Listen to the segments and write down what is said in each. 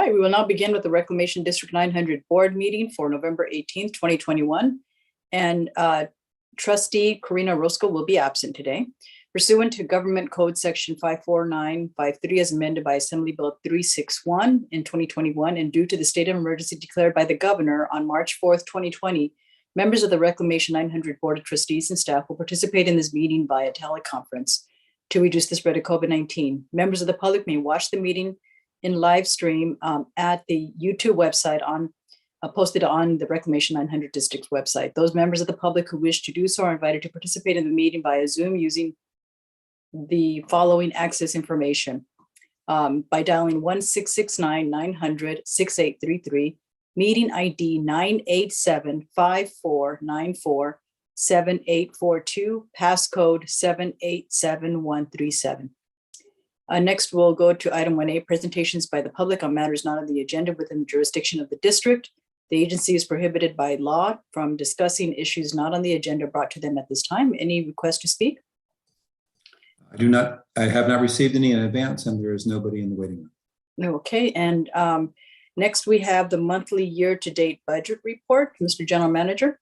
right, we will now begin with the Reclamation District 900 Board meeting for November 18th, 2021. And Trustee Karina Roscoe will be absent today. Pursuant to Government Code Section 54953 as amended by Assembly Bill 361 in 2021, and due to the state of emergency declared by the governor on March 4th, 2020, members of the Reclamation 900 Board of Trustees and staff will participate in this meeting via teleconference to reduce the spread of COVID-19. Members of the public may watch the meeting in live stream at the YouTube website posted on the Reclamation 900 District's website. Those members of the public who wish to do so are invited to participate in the meeting via Zoom using the following access information by dialing 1-669-900-6833, meeting ID 987-5494-7842, passcode 787137. Next, we'll go to item 1A, presentations by the public on matters not on the agenda within the jurisdiction of the district. The agency is prohibited by law from discussing issues not on the agenda brought to them at this time. Any request to speak? I have not received any in advance, and there is nobody in the waiting room. Okay, and next we have the monthly year-to-date budget report. Mr. General Manager.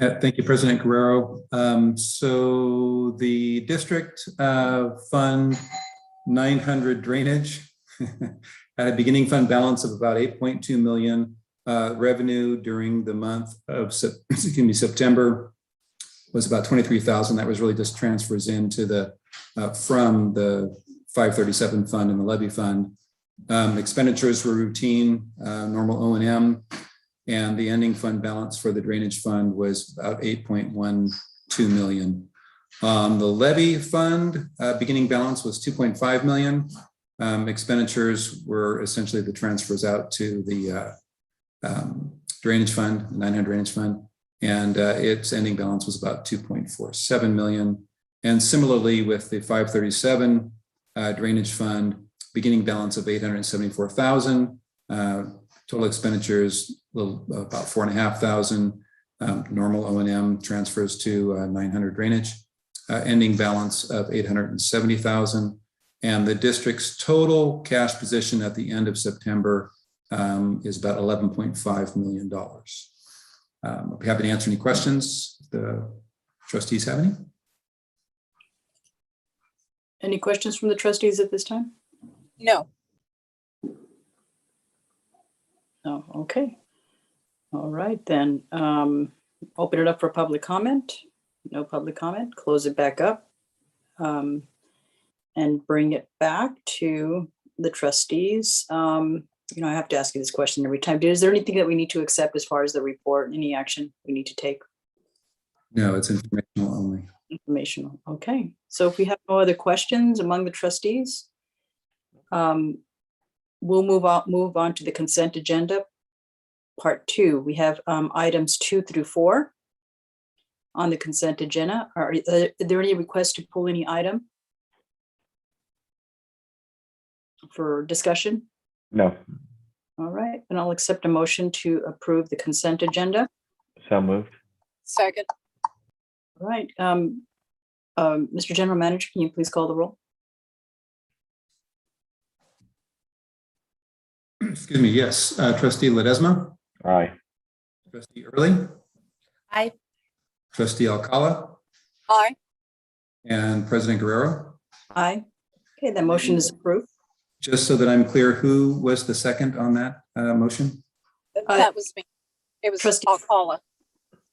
Thank you, President Guerrero. So the district fund 900 drainage had a beginning fund balance of about 8.2 million. Revenue during the month of September was about 23,000. That was really just transfers into the from the 537 fund and the levy fund. Expenditures were routine, normal O&M. And the ending fund balance for the drainage fund was about 8.12 million. The levy fund beginning balance was 2.5 million. Expenditures were essentially the transfers out to the drainage fund, 900 drainage fund, and its ending balance was about 2.47 million. And similarly with the 537 drainage fund, beginning balance of 874,000. Total expenditures about 4,500. Normal O&M transfers to 900 drainage. Ending balance of 870,000. And the district's total cash position at the end of September is about $11.5 million. I'll be happy to answer any questions. The trustees have any? Any questions from the trustees at this time? No. Oh, okay. All right, then. Open it up for public comment. No public comment. Close it back up. And bring it back to the trustees. I have to ask you this question every time. Is there anything that we need to accept as far as the report? Any action we need to take? No, it's informational only. Informational. Okay. So if we have no other questions among the trustees, we'll move on to the consent agenda. Part 2. We have items 2 through 4 on the consent agenda. Are there any requests to pull any item for discussion? No. All right, and I'll accept a motion to approve the consent agenda. So moved. Second. All right. Mr. General Manager, can you please call the roll? Excuse me, yes. Trustee Ledesma? Aye. Trustee Early? Aye. Trustee Alcala? Aye. And President Guerrero? Aye. Okay, that motion is approved. Just so that I'm clear, who was the second on that motion? That was me. It was Trustee Alcala.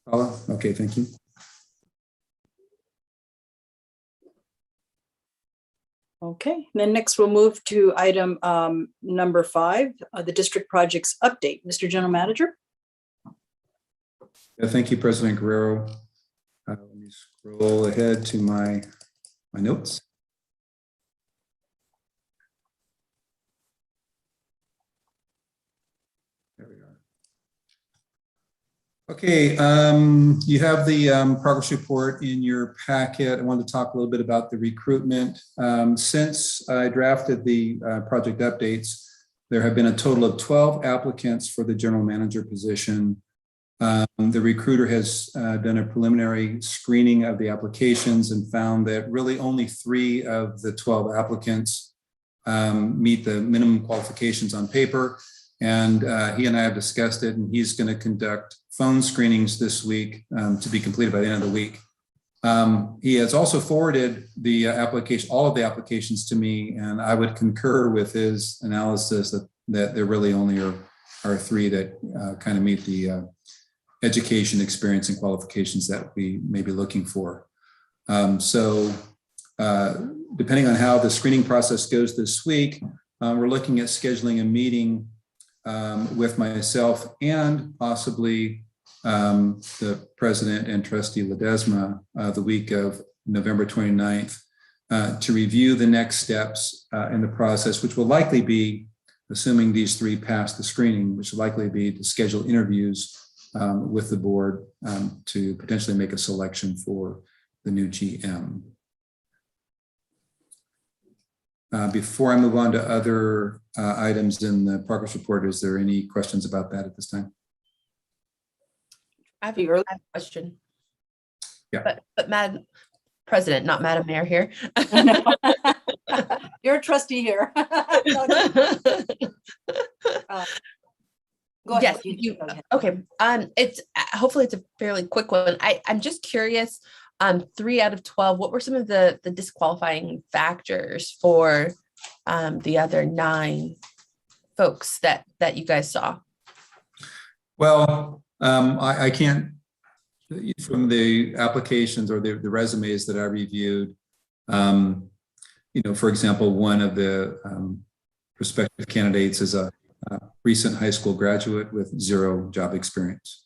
Alcala? Okay, thank you. Okay, then next we'll move to item number 5, the district projects update. Mr. General Manager. Thank you, President Guerrero. Let me scroll ahead to my notes. There we are. Okay, you have the progress report in your packet. I wanted to talk a little bit about the recruitment. Since I drafted the project updates, there have been a total of 12 applicants for the general manager position. The recruiter has done a preliminary screening of the applications and found that really only 3 of the 12 applicants meet the minimum qualifications on paper. And he and I have discussed it, and he's going to conduct phone screenings this week to be completed by the end of the week. He has also forwarded the application, all of the applications to me, and I would concur with his analysis that there really only are 3 that kind of meet the education, experience, and qualifications that we may be looking for. So depending on how the screening process goes this week, we're looking at scheduling a meeting with myself and possibly the president and trustee Ledesma the week of November 29th to review the next steps in the process, which will likely be, assuming these 3 pass the screening, which will likely be to schedule interviews with the board to potentially make a selection for the new GM. Before I move on to other items in the progress report, is there any questions about that at this time? I have a question. Yeah. But Madam President, not Madam Mayor here. You're a trustee here. Go ahead. Yes, You go ahead. okay. It's hopefully it's a fairly quick one. I'm just curious. 3 out of 12. What were some of the disqualifying factors for the other 9 folks that you guys saw? Well, I can't, from the applications or the resumes that I reviewed, for example, one of the prospective candidates is a recent high school graduate with 0 job experience.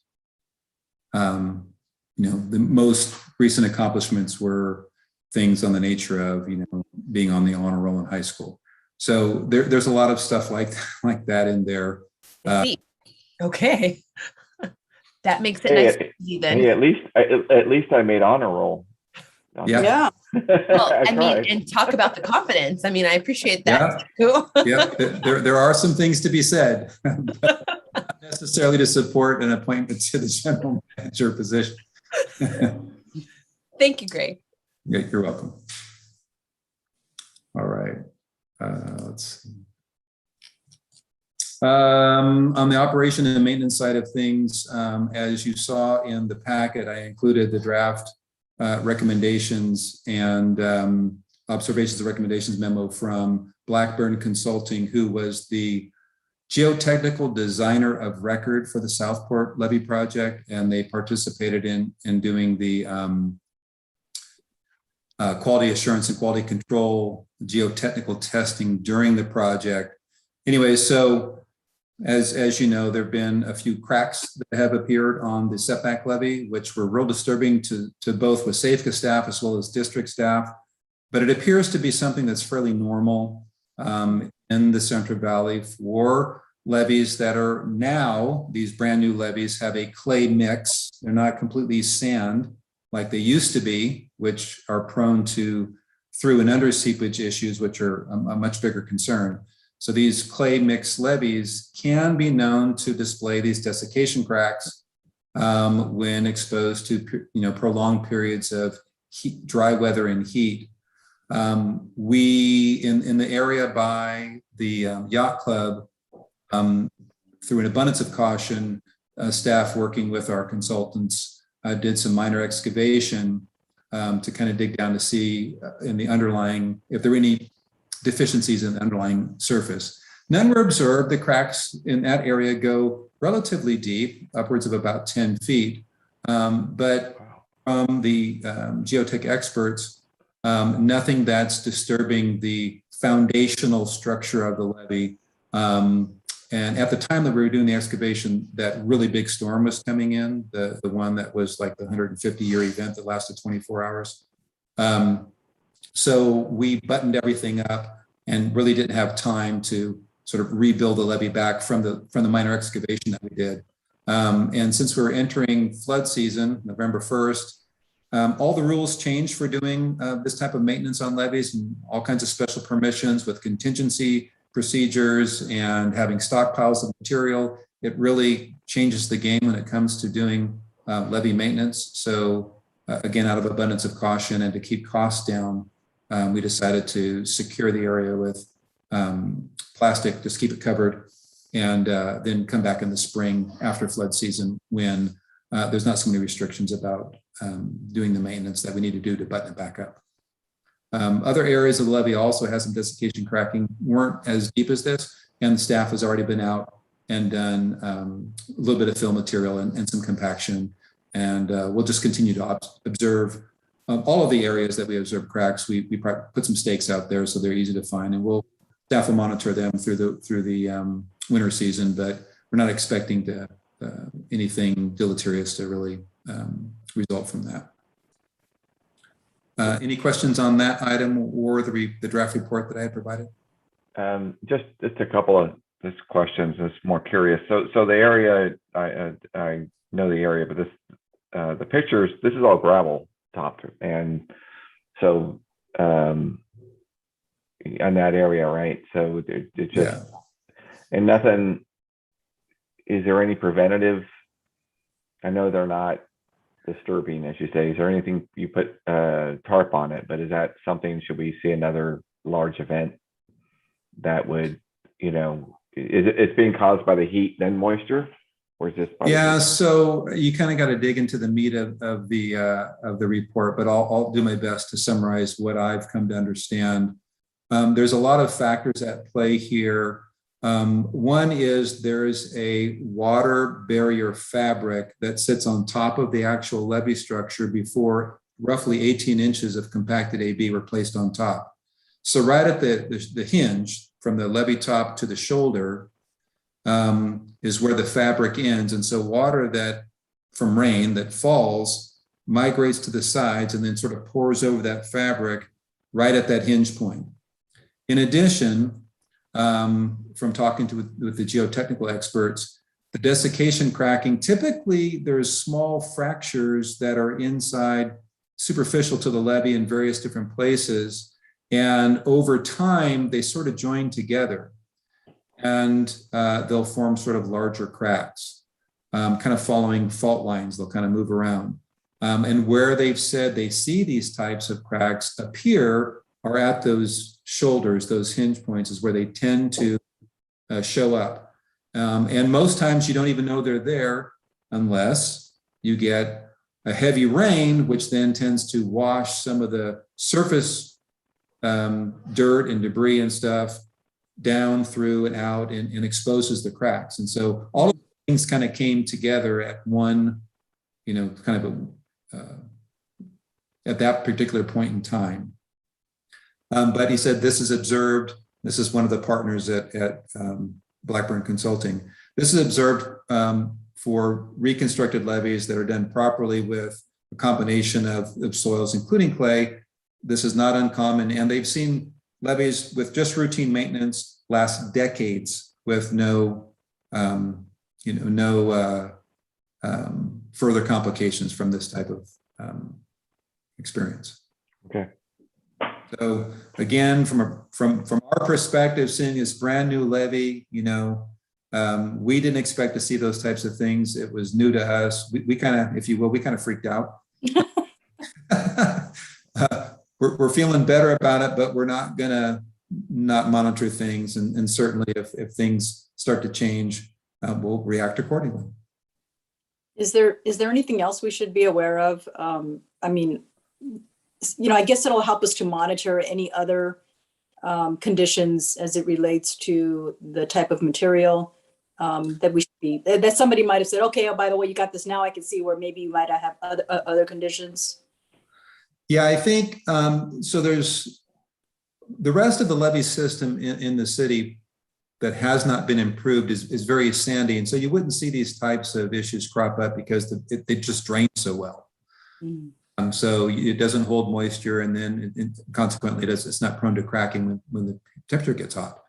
The most recent accomplishments were things on the nature of, being on the honor roll in high school. So there's a lot of stuff like that in there. Okay. That makes it nice to see then. Hey, at least I made honor roll. Yeah. Well, and talk about the confidence. I appreciate that too. Yeah, there are some things to be said, but not necessarily to support an appointment to the general manager position. Thank you, Greg. Yeah, you're welcome. All right, let's see. On the operation and maintenance side of things, as you saw in the packet, I included the draft recommendations and observations and recommendations memo from Blackburn Consulting, who was the geotechnical designer of record for the Southport levee project, and they participated in doing the quality assurance and quality control geotechnical testing during the project. Anyway, so as you know, there have been a few cracks that have appeared on the setback levee, which were real disturbing to both with Safeco staff as well as district staff. But it appears to be something that's fairly normal in the Central Valley for levees that are now, these brand new levees have a clay mix. They're not completely sand like they used to be, which are prone to through and under seepage issues, which are a much bigger concern. So these clay mix levees can be known to display these desiccation cracks when exposed to prolonged periods of heat, dry weather and heat. We in the area by the yacht club, through an abundance of caution, staff working with our consultants did some minor excavation to kind of dig down to see in the underlying, if there were any deficiencies in the underlying surface. None were observed. The cracks in that area go relatively deep, upwards of about 10 feet. But from the geotech experts, nothing that's disturbing the foundational structure of the levee. And at the time that we were doing the excavation, that really big storm was coming in, the one that was like the 150-year event that lasted 24 hours. So we buttoned everything up and really didn't have time to sort of rebuild the levee back from the minor excavation that we did. And since we were entering flood season, November 1st, all the rules changed for doing this type of maintenance on levees, and all kinds of special permissions with contingency procedures and having stockpiles of material. It really changes the game when it comes to doing levee maintenance. So again, out of abundance of caution and to keep costs down, we decided to secure the area with plastic, just keep it covered, and then come back in the spring after flood season when there's not so many restrictions about doing the maintenance that we need to do to button it back up. Other areas of the levee also has some desiccation cracking, weren't as deep as this, and the staff has already been out and done a little bit of fill material and some compaction. And we'll just continue to observe all of the areas that we observe cracks. We put some stakes out there so they're easy to find, and staff will monitor them through the winter season, but we're not expecting anything deleterious to really result from that. Any questions on that item or the draft report that I had provided? Just a couple of questions. Just more curious. So the area, I know the area, but the pictures. This is all gravel topped, and so in that area, right? So it just Yeah. And nothing. Is there any preventative? I know they're not disturbing, as you say. Is there anything you put tarp on it? But is that something? Should we see another large event that would, it's being caused by the heat then moisture, or is this? Yeah, so you kind of got to dig into the meat of the report, but I'll do my best to summarize what I've come to understand. There's a lot of factors at play here. One is there's a water barrier fabric that sits on top of the actual levee structure before roughly 18 inches of compacted AB were placed on top. So right at the hinge from the levee top to the shoulder is where the fabric ends. And so water that from rain that falls migrates to the sides and then sort of pours over that fabric right at that hinge point. In addition, from talking with the geotechnical experts, the desiccation cracking, typically there's small fractures that are inside, superficial to the levee in various different places. And over time, they sort of join together and they'll form sort of larger cracks, kind of following fault lines. They'll kind of move around. And where they've said they see these types of cracks appear are at those shoulders, those hinge points is where they tend to show up. And most times you don't even know they're there unless you get a heavy rain, which then tends to wash some of the surface dirt and debris and stuff down through and out and exposes the cracks. And so all of the things kind of came together at one, kind of at that particular point in time. But he said this is observed. This is one of the partners at Blackburn Consulting. This is observed for reconstructed levees that are done properly with a combination of soils, including clay. This is not uncommon, and they've seen levees with just routine maintenance last decades with no further complications from this type of experience. Okay. So again, from our perspective, seeing this brand new levee, we didn't expect to see those types of things. It was new to us. We kind of, if you will, we kind of freaked out. We're feeling better about it, but we're not gonna not monitor things. And certainly if things start to change, we'll react accordingly. Is there anything else we should be aware of? I guess it'll help us to monitor any other conditions as it relates to the type of material that somebody might have said, okay, oh, by the way, you got this now. I can see where maybe you might have other conditions. Yeah, I think so. There's the rest of the levee system in the city that has not been improved is very sandy, and so you wouldn't see these types of issues crop up because they just drain so well. Mm. So it doesn't hold moisture, and then consequently, it's not prone to cracking when the temperature gets hot.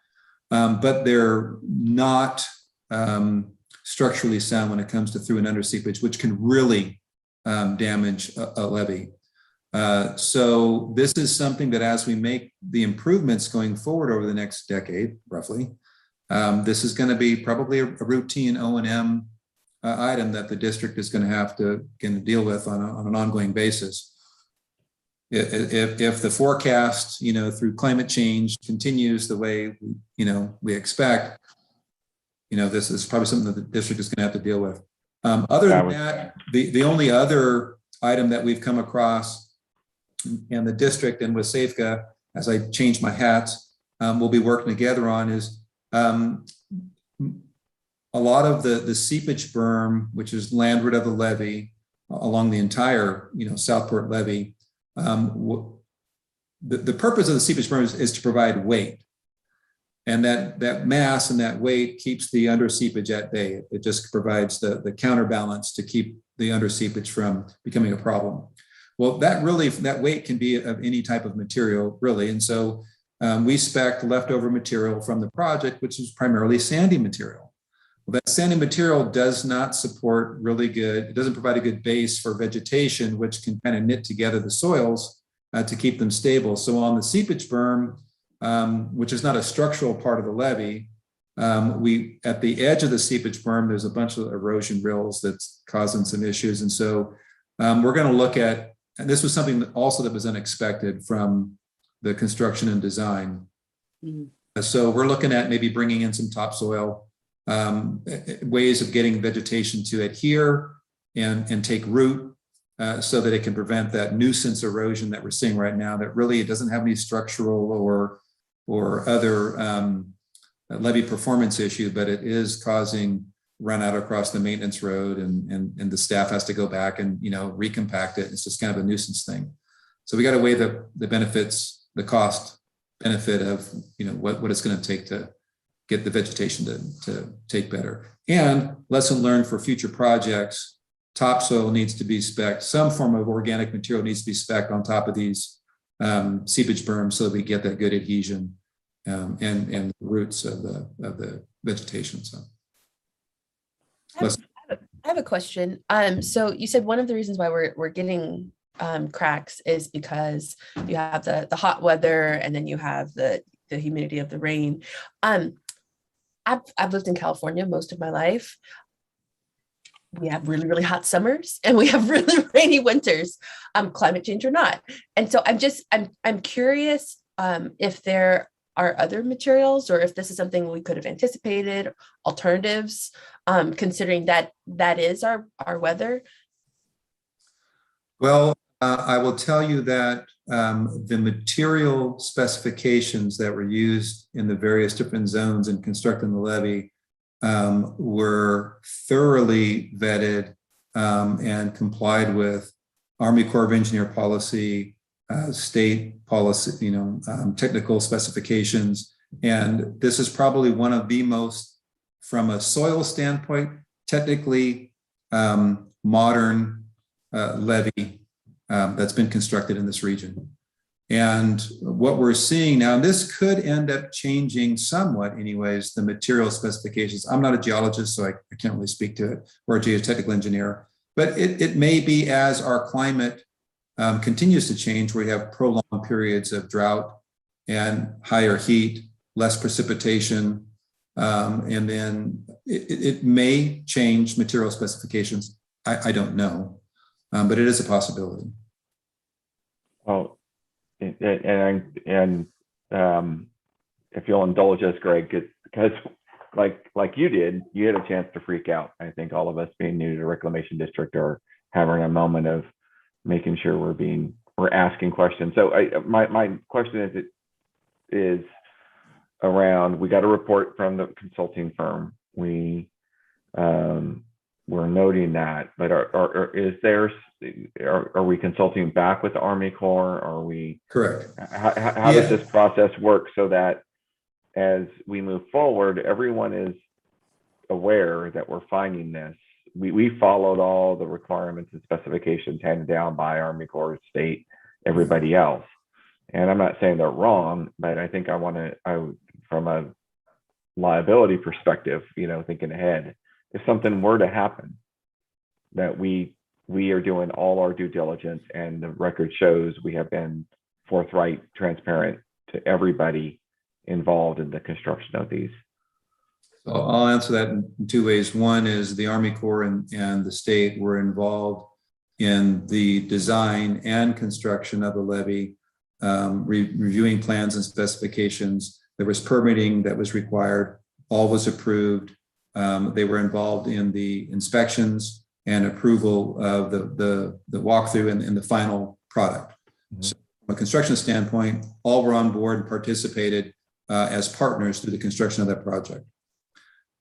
But they're not structurally sound when it comes to through and under seepage, which can really damage a levee. So this is something that as we make the improvements going forward over the next decade, roughly, this is going to be probably a routine O&M item that the district is going to have to deal with on an ongoing basis. if the forecast, through climate change continues the way, we expect, this is probably something that the district is going to have to deal with. Other than that, the only other item that we've come across in the district and with Safeca, as I change my hats, we'll be working together on is a lot of the seepage berm, which is landward of the levee along the entire, Southport levee. The purpose of the seepage berm is to provide weight. And that mass and that weight keeps the under seepage at bay. It just provides the counterbalance to keep the under seepage from becoming a problem. Well, that weight can be of any type of material, really. And so we spec'd leftover material from the project, which is primarily sandy material. Well, that sandy material does not support really good, it doesn't provide a good base for vegetation, which can kind of knit together the soils to keep them stable. So on the seepage berm, which is not a structural part of the levee, at the edge of the seepage berm, there's a bunch of erosion rills that's causing some issues. And so we're going to look at, and this was something that was unexpected from the construction and design. So we're looking at maybe bringing in some topsoil, ways of getting vegetation to adhere and take root so that it can prevent that nuisance erosion that we're seeing right now that really it doesn't have any structural or other levee performance issue, but it is causing run out across the maintenance road and the staff has to go back and, recompact it. It's just kind of a nuisance thing. So we got to weigh the benefits, the cost benefit of, what it's going to take to get the vegetation to take better. And lesson learned for future projects, topsoil needs to be spec'd. Some form of organic material needs to be spec'd on top of these seepage berms so that we get that good adhesion and the roots of the vegetation. So I have a question. So you said one of the reasons why we're getting cracks is because you have the hot weather and then you have the humidity of the rain. I've lived in California most of my life. We have really, really hot summers and we have really rainy winters, climate change or not. And so I'm curious if there are other materials or if this is something we could have anticipated, alternatives, considering that is our weather. Well, I will tell you that the material specifications that were used in the various different zones in constructing the levee were thoroughly vetted and complied with Army Corps of Engineer policy, state policy, technical specifications. And this is probably one of the most, from a soil standpoint, technically modern levee that's been constructed in this region. And what we're seeing now, and this could end up changing somewhat anyways, the material specifications. I'm not a geologist, so I can't really speak to it, or a geotechnical engineer, but it may be as our climate continues to change, where we have prolonged periods of drought and higher heat, less precipitation, and then it may change material specifications. I don't know, but it is a possibility. Well, and if you'll indulge us, Greg, because like you did, you had a chance to freak out. I think all of us being new to the Reclamation District are having a moment of making sure we're asking questions. So my question is around, we got a report from the consulting firm. We're noting that, but are we consulting back with the Army Corps? Are we correct? How does this process work so that as we move forward, everyone is aware that we're finding this? We followed all the requirements and specifications handed down by Army Corps, state, everybody else. And I'm not saying they're wrong, but I think from a liability perspective, thinking ahead, if something were to happen, that we are doing all our due diligence and the record shows we have been forthright, transparent to everybody involved in the construction of these. So I'll answer that in two ways. One is the Army Corps and the state were involved in the design and construction of the levee, reviewing plans and specifications. There was permitting that was required. All was approved. They were involved in the inspections and approval of the walkthrough and the final product. So from a construction standpoint, all were on board and participated as partners through the construction of that project.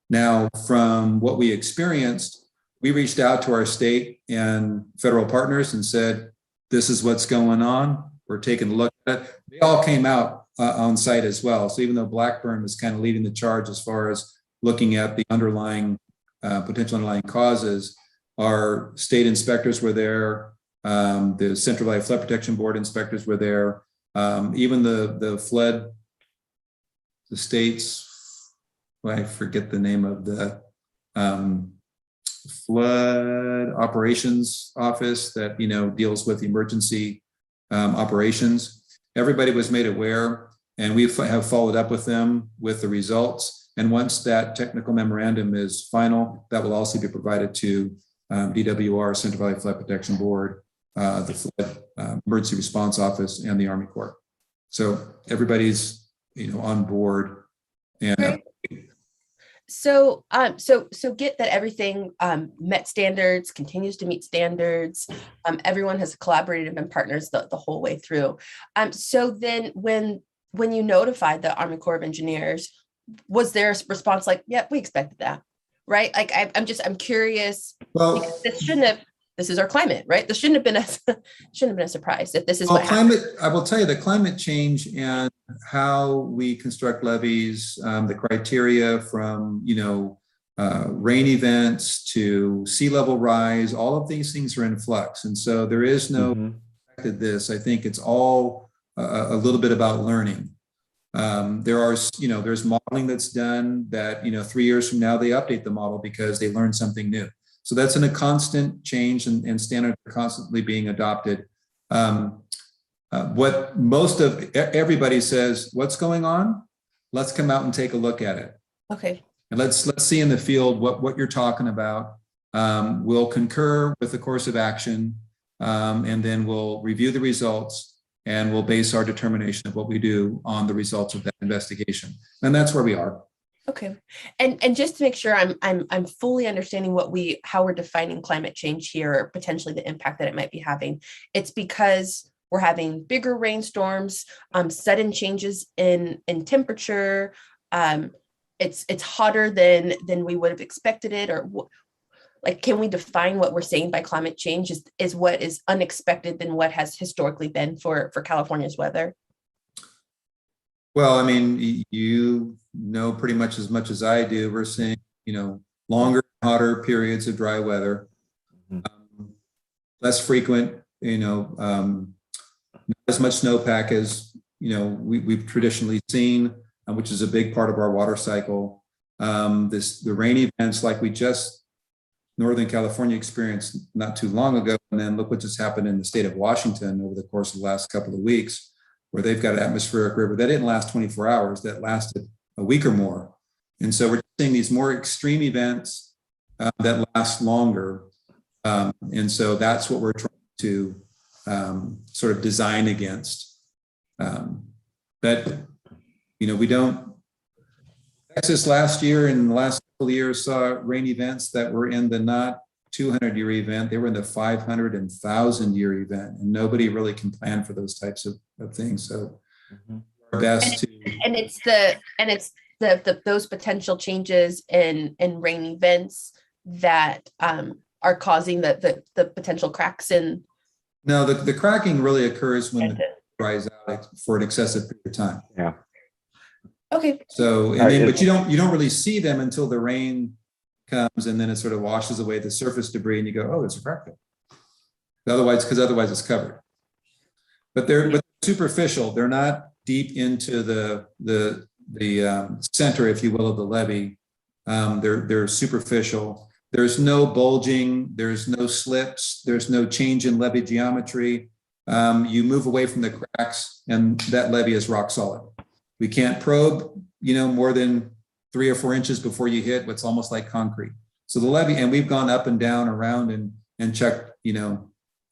Now, from what we experienced, we reached out to our state and federal partners and said, this is what's going on. We're taking a look at it. They all came out on site as well. So even though Blackburn was kind of leading the charge as far as looking at the underlying, potential underlying causes, our state inspectors were there. The Central Valley Flood Protection Board inspectors were there. Even the state's, well, I forget the name of the flood operations office that, deals with emergency operations. Everybody was made aware, and we have followed up with them with the results. And once that technical memorandum is final, that will also be provided to DWR, Central Valley Flood Protection Board, the Flood Emergency Response Office, and the Army Corps. So everybody's, on board. And Great. So get that everything met standards, continues to meet standards. Everyone has collaborated and been partners the whole way through. So then when you notified the Army Corps of Engineers, was their response like, yeah, we expected that, right? Like, I'm curious, well, because this is our climate, right? This shouldn't have been a surprise if this is what climate happened. I will tell you, the climate change and how we construct levees, the criteria from, rain events to sea level rise, all of these things are in flux. And so there is no this. I think it's all a little bit about learning. There's modeling that's done that, 3 years from now, they update the model because they learned something new. So that's in a constant change, and standards are constantly being adopted. What most of everybody says, what's going on? Let's come out and take a look at it. Okay. And let's see in the field what you're talking about. We'll concur with the course of action, and then we'll review the results, and we'll base our determination of what we do on the results of that investigation. And that's where we are. Okay. And just to make sure I'm fully understanding how we're defining climate change here, or potentially the impact that it might be having. It's because we're having bigger rainstorms, sudden changes in temperature. It's hotter than we would have expected it, or like, can we define what we're saying by climate change is what is unexpected than what has historically been for California's weather? Well, I mean, pretty much as I do. We're seeing, longer, hotter periods of dry weather, less frequent, not as much snowpack as, we've traditionally seen, which is a big part of our water cycle. The rain events like we just Northern California experienced not too long ago. And then look what just happened in the state of Washington over the course of the last couple of weeks, where they've got an atmospheric river that didn't last 24 hours, that lasted a week or more. And so we're seeing these more extreme events that last longer. And so that's what we're trying to sort of design against. We don't, Texas last year and the last couple of years saw rain events that were in the not 200-year event, they were in the 500 and 1,000-year event, and nobody really can plan for those types of things. So our best to, and it's those potential changes in rain events that are causing the potential cracks in. No, the cracking really occurs when the dries out for an excessive period of time. Yeah. Okay. So, but you don't really see them until the rain comes, and then it sort of washes away the surface debris, and you go, oh, there's a crack there. Otherwise it's covered. But they're superficial. They're not deep into the center, if you will, of the levee. They're superficial. There's no bulging. There's no slips. There's no change in levee geometry. You move away from the cracks, and that levee is rock solid. We can't probe, more than 3 or 4 inches before you hit what's almost like concrete. So the levee, and we've gone up and down around and checked,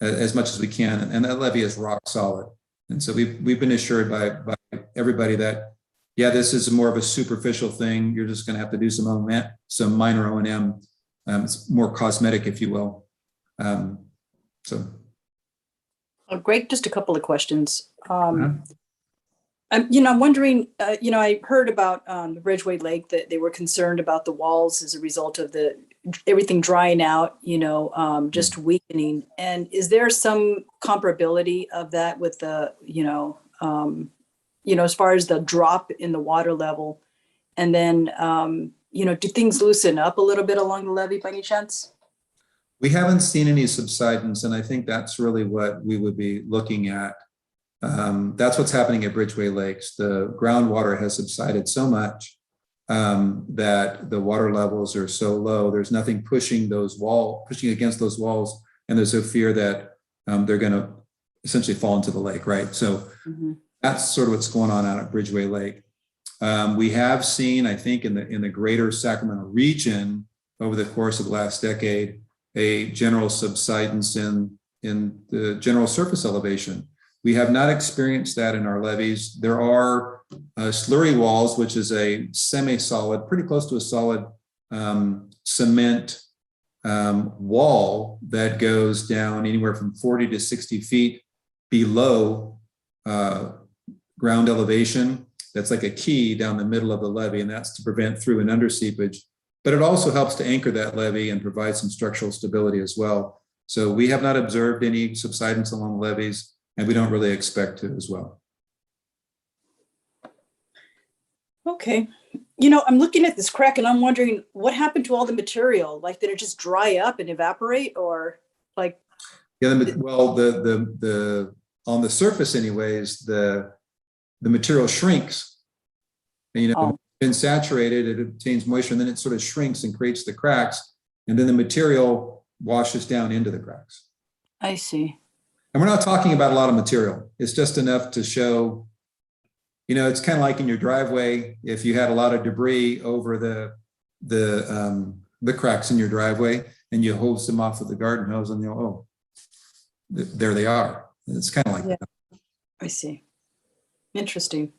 as much as we can. And that levee is rock solid. And so we've been assured by everybody that, yeah, this is more of a superficial thing. You're just going to have to do some minor O&M. It's more cosmetic, if you will. So. Oh, great. Just a couple of questions. Uh-huh. I'm wondering, I heard about the Ridgeway Lake, that they were concerned about the walls as a result of everything drying out, just weakening. And is there some comparability of that with the, as far as the drop in the water level? And then, do things loosen up a little bit along the levee by any chance? We haven't seen any subsidence, and I think that's really what we would be looking at. That's what's happening at Bridgeway Lakes. The groundwater has subsided so much that the water levels are so low. There's nothing pushing against those walls, and there's a fear that they're going to essentially fall into the lake, right? So that's sort of what's going on out at Bridgeway Lake. We have seen, I think, in the greater Sacramento region over the course of the last decade, a general subsidence in the general surface elevation. We have not experienced that in our levees. There are slurry walls, which is a semi-solid, pretty close to a solid cement wall that goes down anywhere from 40 to 60 feet below ground elevation. That's like a key down the middle of the levee, and that's to prevent through and under seepage. But it also helps to anchor that levee and provide some structural stability as well. So we have not observed any subsidence along levees, and we don't really expect to as well. Okay. I'm looking at this crack and I'm wondering what happened to all the material? Like, did it just dry up and evaporate, or like? Yeah, well, the on the surface anyways, the material shrinks. And, been saturated, it obtains moisture, and then it sort of shrinks and creates the cracks, and then the material washes down into the cracks. I see. And we're not talking about a lot of material. It's just enough to show, it's kind of like in your driveway, if you had a lot of debris over the cracks in your driveway and you hose them off with the garden hose, and there they are. It's kind of like that. I see. Interesting.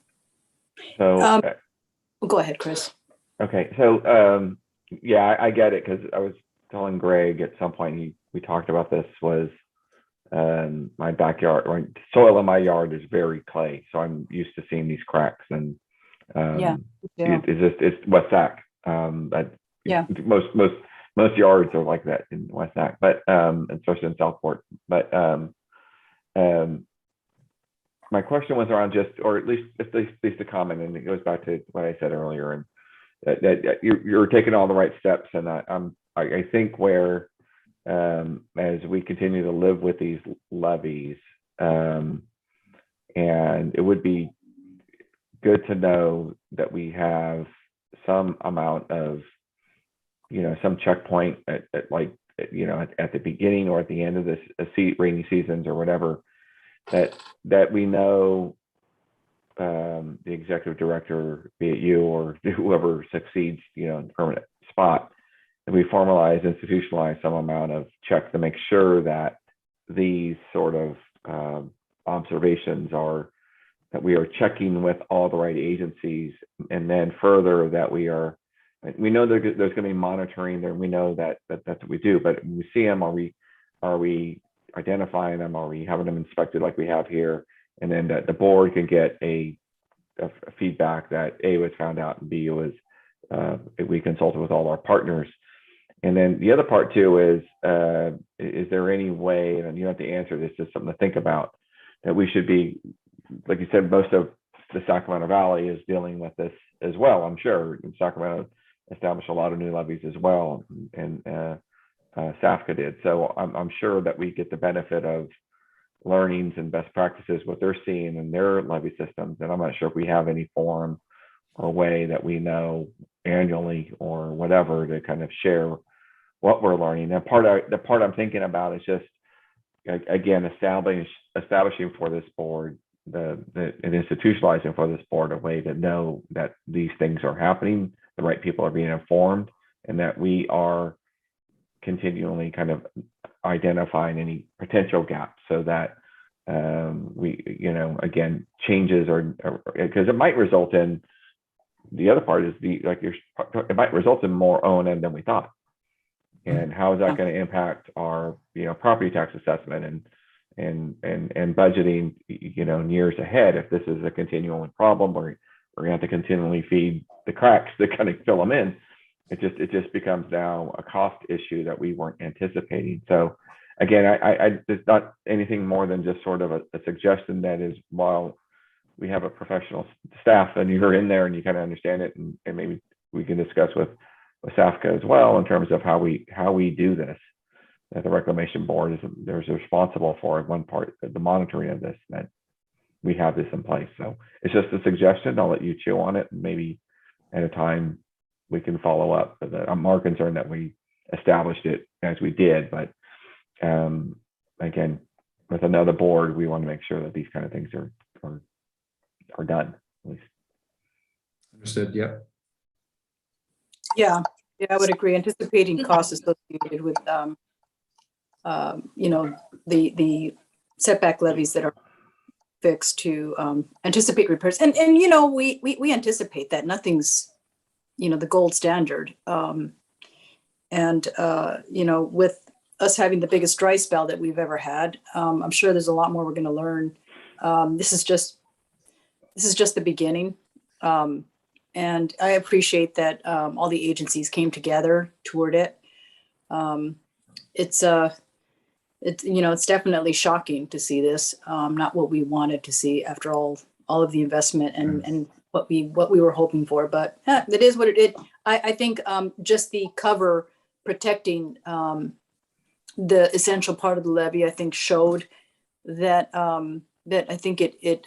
So Go ahead, Chris. okay, so yeah, I get it, because I was telling Greg at some point, we talked about this, was my backyard, or soil in my yard is very clay, so I'm used to seeing these cracks, and it's West Sac. Most yards are like that in West Sac, but especially in Southport. But my question was around or at least a comment, and it goes back to what I said earlier, and that you're taking all the right steps, and I think where as we continue to live with these levees, and it would be good to know that we have some amount of, some checkpoint at the beginning or at the end of this rainy seasons or whatever, that we know the executive director, be it you or whoever succeeds, in the permanent spot, that we formalize, institutionalize some amount of checks to make sure that these sort of observations are, that we are checking with all the right agencies, and then further that we know there's going to be monitoring there. We know that's what we do, but when we see them, are we identifying them? Are we having them inspected like we have here? And then the board can get a feedback that A, was found out, and B, was we consulted with all our partners. And then the other part too is there any way, and you don't have to answer this, just something to think about, that we should be, like you said, most of the Sacramento Valley is dealing with this as well, I'm sure. And Sacramento established a lot of new levees as well, and SAFCA did. So I'm sure that we get the benefit of learnings and best practices, what they're seeing in their levee systems. And I'm not sure if we have any forum or way that we know annually or whatever to kind of share what we're learning. And the part I'm thinking about is just, again, establishing for this board, and institutionalizing for this board a way to know that these things are happening, the right people are being informed, and that we are continually kind of identifying any potential gaps so that we, again, changes are, because it might result in, the other part is it might result in more O&M than we thought. And how is that going to impact our, property tax assessment and budgeting, in years ahead? If this is a continual problem, or we're going to have to continually feed the cracks to kind of fill them in, it just becomes now a cost issue that we weren't anticipating. So again, it's not anything more than just sort of a suggestion that is, while we have a professional staff and you're in there and you kind of understand it, and maybe we can discuss with SAFCA as well in terms of how we do this. That the Reclamation Board there's responsible for one part, the monitoring of this, that we have this in place. So it's just a suggestion. I'll let you chew on it, and maybe at a time we can follow up. But I'm more concerned that we established it as we did, but again, with another board, we want to make sure that these kind of things are done, at least. Understood. Yep. Yeah, I would agree. Anticipating costs associated with, the setback levies that are fixed to anticipate repairs. And we anticipate that nothing's, the gold standard. With us having the biggest dry spell that we've ever had, I'm sure there's a lot more we're going to learn. This is just the beginning. And I appreciate that all the agencies came together toward it. It's definitely shocking to see this. Not what we wanted to see after all of the investment and what we were hoping for. But it is what it is. I think just the cover protecting the essential part of the levee, I think, showed that I think it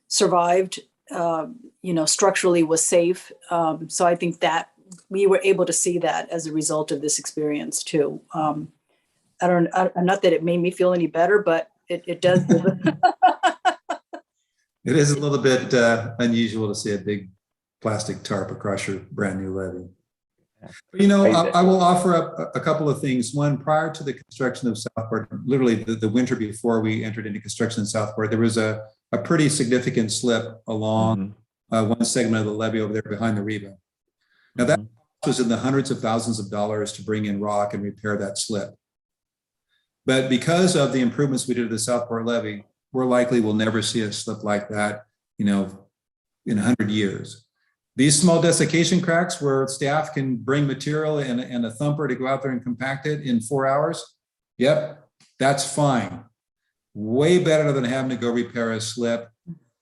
survived. Structurally was safe. So I think that we were able to see that as a result of this experience too. Not that it made me feel any better, but it does. It is a little bit unusual to see a big plastic tarp across your brand new levee. I will offer up a couple of things. One, prior to the construction of Southport, literally the winter before we entered into construction in Southport, there was a pretty significant slip along one segment of the levee over there behind the Reba. Now that was in the hundreds of thousands of dollars to bring in rock and repair that slip. But because of the improvements we did to the Southport levee, we're likely will never see a slip like that, in 100 years. These small desiccation cracks where staff can bring material and a thumper to go out there and compact it in 4 hours, yep, that's fine. Way better than having to go repair a slip,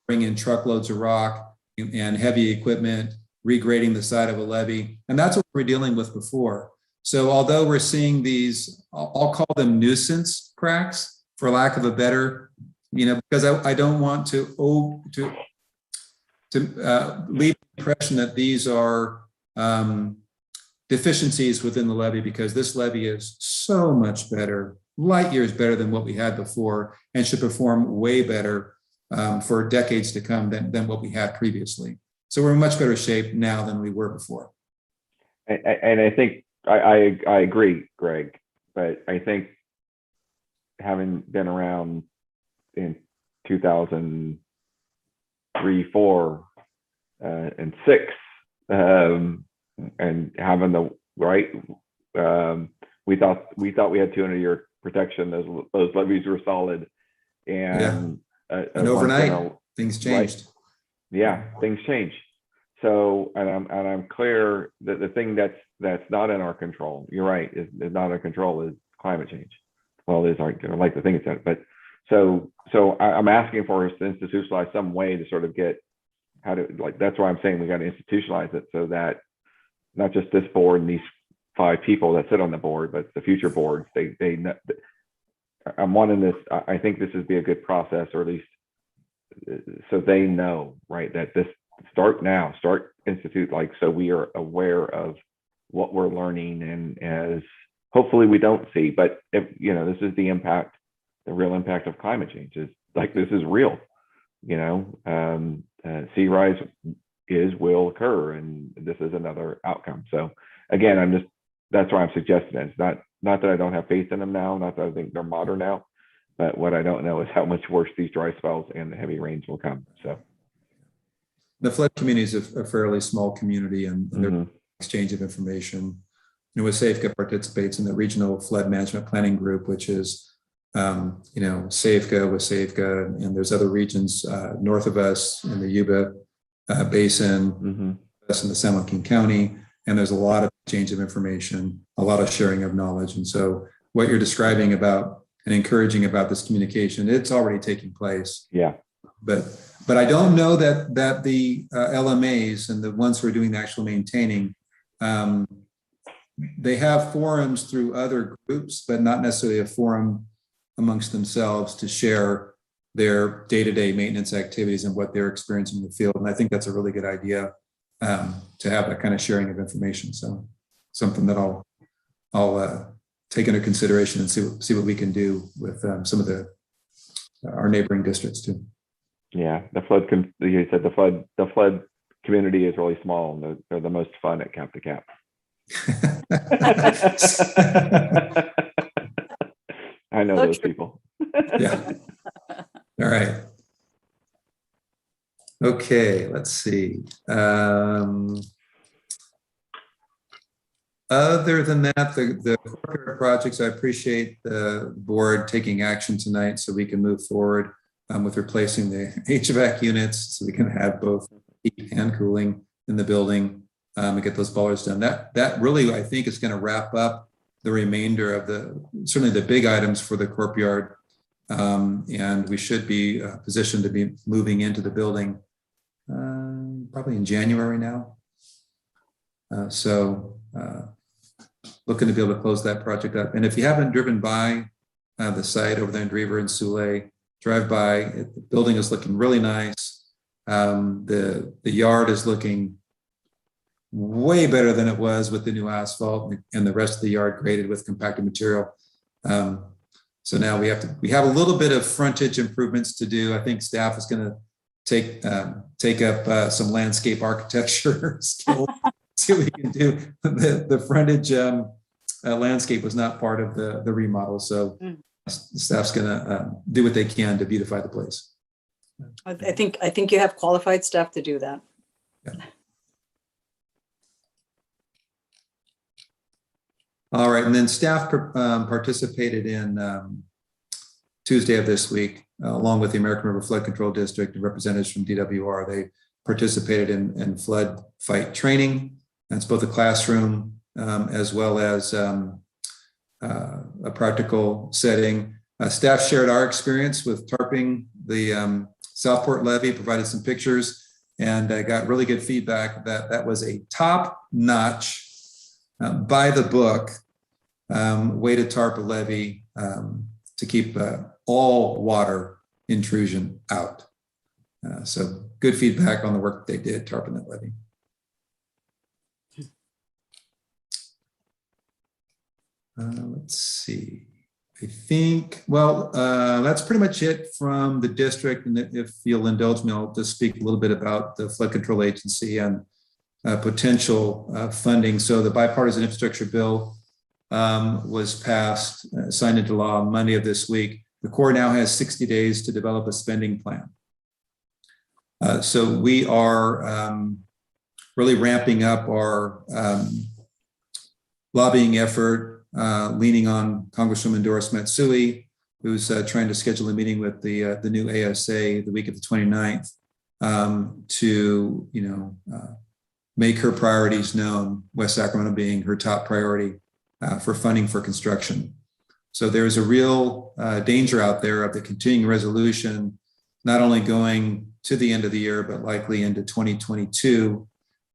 bring in truckloads of rock and heavy equipment, regrading the side of a levee. And that's what we were dealing with before. So although we're seeing these, I'll call them nuisance cracks, for lack of a better, because I don't want to leave the impression that these are deficiencies within the levee, because this levee is so much better, light years better than what we had before, and should perform way better for decades to come than what we had previously. So we're in much better shape now than we were before. And I think I agree, Greg, but I think having been around in 2003, 4, and 6, and having the right, we thought we had 200-year protection. Those levees were solid, and overnight things changed. Right? Yeah, things change. So, and I'm clear that the thing that's not in our control, you're right, is not in our control, is climate change. Well, it is, I like to think it's that, but so I'm asking for us to institutionalize some way to sort of get how to, that's why I'm saying we got to institutionalize it, so that not just this board and these 5 people that sit on the board, but the future boards, I'm wanting this, I think this would be a good process, or at least so they know, right, that this start institute, so we are aware of what we're learning, and as hopefully we don't see, but if this is the impact, the real impact of climate change is this is real. Sea rise will occur, and this is another outcome. So again, that's why I'm suggesting it. It's not Not that I don't have faith in them now, not that I think they're modern now, but what I don't know is how much worse these dry spells and the heavy rains will come. So The flood community is a fairly small community, and there's mhm. exchange of information. You know, SAFCA participates in the Regional Flood Management Planning Group, which is, you know, SAFCA with SAFCA, and there's other regions north of us in the Yuba Basin, Mhm. us in the San Joaquin County, and there's a lot of exchange of information, a lot of sharing of knowledge. And so what you're describing about and encouraging about this communication, it's already taking place. Yeah. But I don't know that the LMAs and the ones who are doing the actual maintaining, they have forums through other groups, but not necessarily a forum amongst themselves to share their day-to-day maintenance activities and what they're experiencing in the field. And I think that's a really good idea, to have that kind of sharing of information. So something that I'll take into consideration and see what we can do with some of our neighboring districts too. Yeah, you said the flood community is really small, and they're the most fun at Cap to Cap. I know So those true. people. Yeah. All right. Okay, let's see. Other than that, the corporate projects, I appreciate the board taking action tonight so we can move forward with replacing the HVAC units, so we can have both heat and cooling in the building, and get those boilers done. That really, I think, is going to wrap up the remainder of certainly the big items for the corp yard. And we should be positioned to be moving into the building probably in January now. Looking to be able to close that project up. And if you haven't driven by the site over there in Drever and Soule, drive by. The building is looking really nice. The yard is looking way better than it was with the new asphalt, and the rest of the yard graded with compacted material. So now we have a little bit of frontage improvements to do. I think staff is going to take up some landscape architecture skills. See what we can do. The frontage landscape was not part of the remodel, so the staff's going to do what they can to beautify the place. I think you have qualified staff to do that. Yeah. All right, and then staff participated in Tuesday of this week, along with the American River Flood Control District and representatives from DWR. They participated in flood fight training. That's both a classroom as well as a practical setting. Staff shared our experience with tarping the Southport levee, provided some pictures, and got really good feedback that was a top-notch, by the book way to tarp a levee to keep all water intrusion out. So good feedback on the work they did tarping that levee. Let's see. I think, well, that's pretty much it from the district. And if you'll indulge me, I'll just speak a little bit about the Flood Control Agency and potential funding. So the bipartisan infrastructure bill was passed, signed into law on Monday of this week. The Corps now has 60 days to develop a spending plan. So we are really ramping up our lobbying effort, leaning on Congresswoman Doris Matsui, who's trying to schedule a meeting with the new ASA the week of the 29th to, make her priorities known, West Sacramento being her top priority for funding for construction. So there's a real danger out there of the continuing resolution, not only going to the end of the year, but likely into 2022.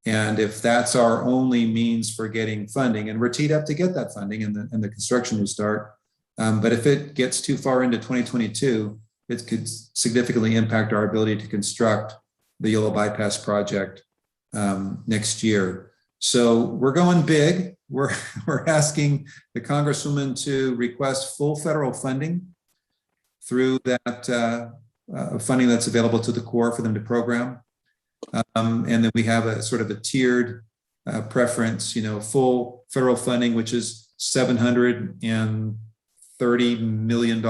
And if that's our only means for getting funding, and we're teed up to get that funding and the construction will start, but if it gets too far into 2022, it could significantly impact our ability to construct the Yellow Bypass project next year. So we're going big. We're asking the Congresswoman to request full federal funding through that funding that's available to the Corps for them to program. And then we have a sort of a tiered preference, full federal funding, which is $730 million,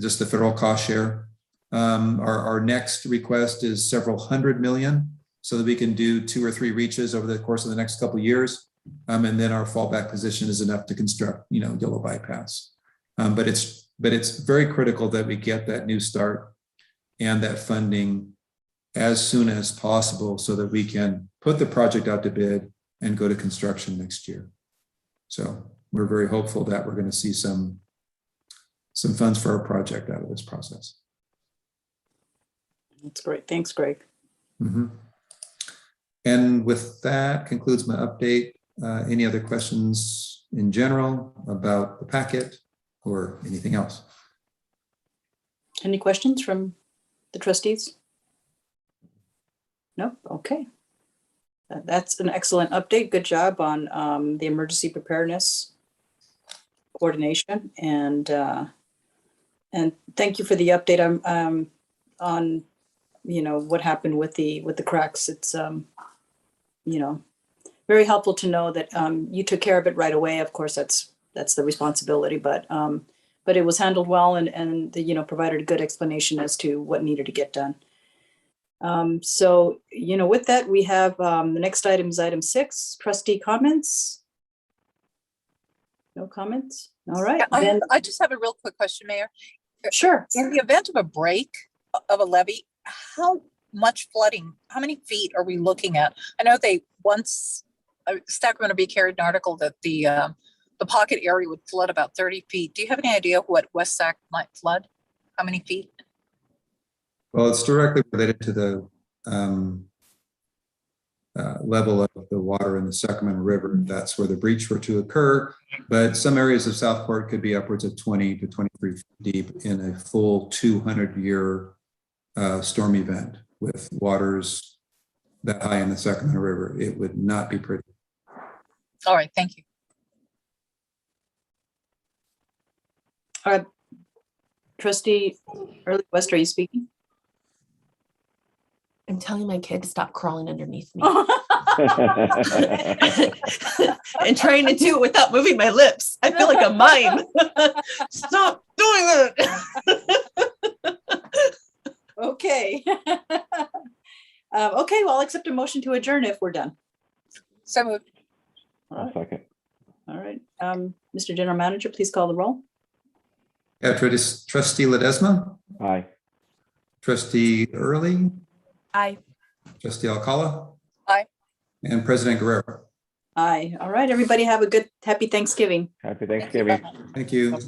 just the federal cost share. Our next request is several hundred million so that we can do 2 or 3 reaches over the course of the next couple of years. And then our fallback position is enough to construct, yellow bypass. But it's very critical that we get that new start and that funding as soon as possible so that we can put the project out to bid and go to construction next year. So we're very hopeful that we're going to see some funds for our project out of this process. That's great. Thanks, Greg. Mm-hmm. And with that concludes my update. Any other questions in general about the packet or anything else? Any questions from the trustees? No? Okay. That's an excellent update. Good job on the emergency preparedness coordination, and thank you for the update on what happened with the cracks. It's very helpful to know that you took care of it right away. Of course, that's the responsibility, but it was handled well and provided a good explanation as to what needed to get done. So, with that, we have the next item is item 6, trustee comments. No comments? All right. Then, I just have a real quick question, Mayor. sure. In the event of a break of a levee, how much flooding, how many feet are we looking at? I know Sacramento Bee carried an article that the pocket area would flood about 30 feet. Do you have any idea what West Sac might flood? How many feet? Well, it's directly related to the level of the water in the Sacramento River. That's where the breach were to occur. But some areas of Southport could be upwards of 20 to 23 feet deep in a full 200-year storm event with waters that high in the Sacramento River. It would not be pretty. All right, thank you. All right. Trustee Early West, are you speaking? I'm telling my kid to stop crawling underneath me and trying to do it without moving my lips. I feel like a mime. Stop doing it. Okay. Okay, well, I'll accept a motion to adjourn if we're done. So moved. I'll second. All right. Mr. General Manager, please call the roll. Yeah, Trustee Ledesma, Aye. Trustee Early, Aye. Trustee Alcala. Aye. And President Guerrero. Aye. All right, everybody have a good, happy Thanksgiving. Happy Thanksgiving. Thank you.